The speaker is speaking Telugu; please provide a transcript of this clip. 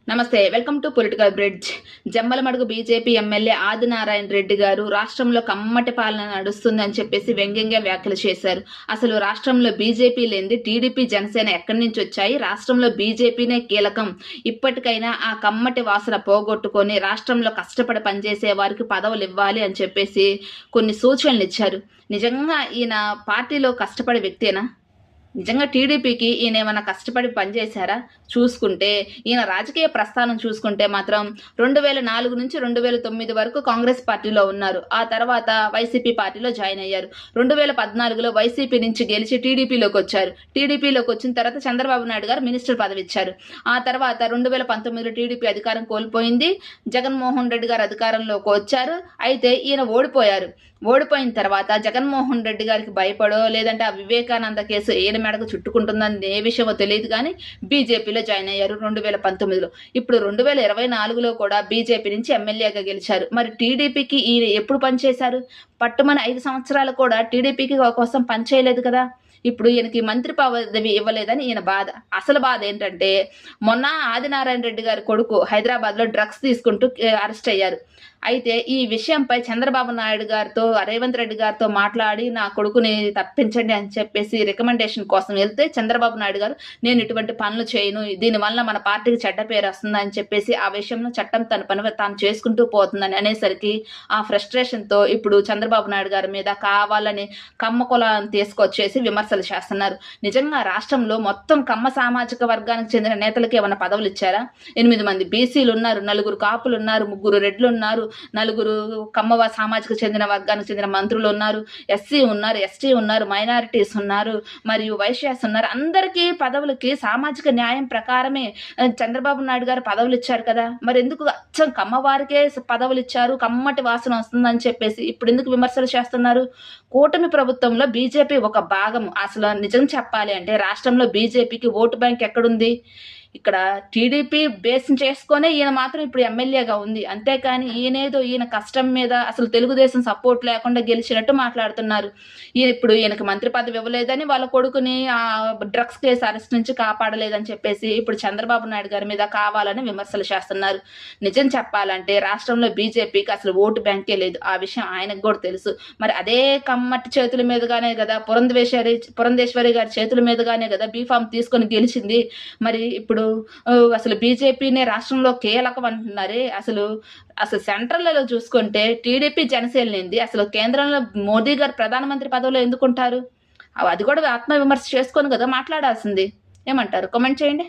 నమస్తే. Welcome to political bridge. Jammalamadugu BJP MLA Adinarayana Reddy గారు రాష్ట్రంలో కమ్మటి పాలన నడుస్తుందని చెప్పేసి వ్యంగ్యంగా వ్యాఖ్యలు చేశారు. అసలు రాష్ట్రంలో బీజేపీ లేనిది టీడీపీ, జనసేన ఎక్కడి నుంచి వచ్చాయి? రాష్ట్రంలో బీజేపీనే కీలకం. ఇప్పటికైనా ఆ కమ్మటి వాసన పోగొట్టుకొని రాష్ట్రంలో కష్టపడి పనిచేసే వారికి పదవులు ఇవ్వాలి అని చెప్పేసి కొన్ని సూచనలు ఇచ్చారు. నిజంగా ఈయన పార్టీలో కష్టపడే వ్యక్తేనా? నిజంగా టీడీపీకి ఈయన ఏమైనా కష్టపడి పనిచేశారా? చూసుకుంటే ఈయన రాజకీయ ప్రస్థానం చూసుకుంటే మాత్రం 2004 నుంచి 2009 వరకు కాంగ్రెస్ పార్టీలో ఉన్నారు. ఆ తర్వాత వైసీపీ పార్టీలో జాయిన్ అయ్యారు. 2014లో వైసీపీ నుంచి గెలిచి టీడీపీలోకి వచ్చారు. టీడీపీలోకి వచ్చిన తర్వాత చంద్రబాబు నాయుడు గారు మినిస్టర్ పదవి ఇచ్చారు. ఆ తర్వాత 2019లో టీడీపీ అధికారం కోల్పోయింది. జగన్మోహన్ రెడ్డి గారు అధికారంలోకి వచ్చారు. అయితే ఈయన ఓడిపోయారు. ఓడిపోయిన తర్వాత జగన్మోహన్ రెడ్డి గారికి భయపడో లేదంటే ఆ వివేకానంద కేసు ఈయన మెడకు చుట్టుకుంటుందని ఏ విషయమో తెలియదు కానీ బీజేపీలో జాయిన్ అయ్యారు 2019లో. ఇప్పుడు 2024లో కూడా బీజేపీ నుంచి ఎమ్మెల్యేగా గెలిచారు. మరి టీడీపీకి ఈయన ఎప్పుడు పనిచేశారు? పట్టుమని 5 సంవత్సరాలు కూడా టీడీపీకి కోసం పనిచేయలేదు కదా. ఇప్పుడు ఈయనకి మంత్రి పదవి ఇవ్వలేదని ఈయన బాధ. అసలు బాధ ఏంటంటే మొన్న ఆదినారాయణ రెడ్డి గారి కొడుకు హైదరాబాద్లో డ్రగ్స్ తీసుకుంటూ అరెస్ట్ అయ్యారు. అయితే ఈ విషయంపై చంద్రబాబు నాయుడు గారితో, రేవంత్ రెడ్డి గారితో మాట్లాడి నా కొడుకుని తప్పించండి అని చెప్పేసి రికమెండేషన్ కోసం వెళ్తే చంద్రబాబు నాయుడు గారు నేను ఇటువంటి పనులు చేయను, దీనివల్ల మన పార్టీకి చెడ్డ పేరు వస్తుందని చెప్పేసి ఆ విషయంలో చట్టం తన పని తాను చేసుకుంటూ పోతుందని అనేసరికి ఆ ఫ్రస్ట్రేషన్తో ఇప్పుడు చంద్రబాబు నాయుడు గారి మీద కావాలని కమ్మ కులాన్ని తీసుకొచ్చేసి విమర్శలు చేస్తున్నారు. నిజంగా రాష్ట్రంలో మొత్తం కమ్మ సామాజిక వర్గానికి చెందిన నేతలకి ఏమైనా పదవులు ఇచ్చారా? 8 మంది బీసీలు ఉన్నారు, 4 కాపులు ఉన్నారు, 3 రెడ్లు ఉన్నారు, 4 కమ్మ సామాజిక చెందిన వర్గానికి చెందిన మంత్రులు ఉన్నారు, ఎస్సీ ఉన్నారు, ఎస్టీ ఉన్నారు, మైనారిటీస్ ఉన్నారు, మరియు వైశ్యాస్ ఉన్నారు. అందరికీ పదవులకి సామాజిక న్యాయం ప్రకారమే చంద్రబాబు నాయుడు గారు పదవులు ఇచ్చారు కదా. మరి ఎందుకు అచ్చం కమ్మవారికే పదవులు ఇచ్చారు, కమ్మటి వాసన వస్తుందని చెప్పేసి ఇప్పుడు ఎందుకు విమర్శలు చేస్తున్నారు? కూటమి ప్రభుత్వంలో బీజేపీ ఒక భాగం. అసలు నిజం చెప్పాలి అంటే రాష్ట్రంలో బీజేపీకి ఓటు బ్యాంక్ ఎక్కడుంది? ఇక్కడ టీడీపీ బేస్ చేసుకొనే ఈయన మాత్రం ఇప్పుడు ఎమ్మెల్యేగా ఉంది. అంతేకాని ఈయనేదో ఈయన కష్టం మీద అసలు తెలుగుదేశం సపోర్ట్ లేకుండా గెలిచినట్టు మాట్లాడుతున్నారు. ఇప్పుడు ఈయనకి మంత్రి పదవి ఇవ్వలేదని వాళ్ళ కొడుకుని ఆ డ్రగ్స్ కేసు అరెస్ట్ నుంచి కాపాడలేదని చెప్పేసి ఇప్పుడు చంద్రబాబు నాయుడు గారి మీద కావాలని విమర్శలు చేస్తున్నారు. నిజం చెప్పాలంటే రాష్ట్రంలో బీజేపీకి అసలు ఓటు బ్యాంకే లేదు. ఆ విషయం ఆయనకు కూడా తెలుసు. మరి అదే కమ్మటి చేతుల మీదుగానే కదా, పురంధేశ్వరి గారి చేతుల మీదుగానే కదా బీఫామ్ తీసుకొని గెలిచింది. మరి ఇప్పుడు అసలు బీజేపీనే రాష్ట్రంలో కీలకం అంటున్నారే. అసలు సెంట్రల్లో చూసుకుంటే టీడీపీ, జనసేనలేంది అసలు కేంద్రంలో మోదీ గారు ప్రధానమంత్రి పదవిలో ఎందుకుంటారు? అది కూడా ఆత్మవిమర్శ చేసుకొని కదా మాట్లాడాల్సింది. ఏమంటారు? కామెంట్ చేయండి.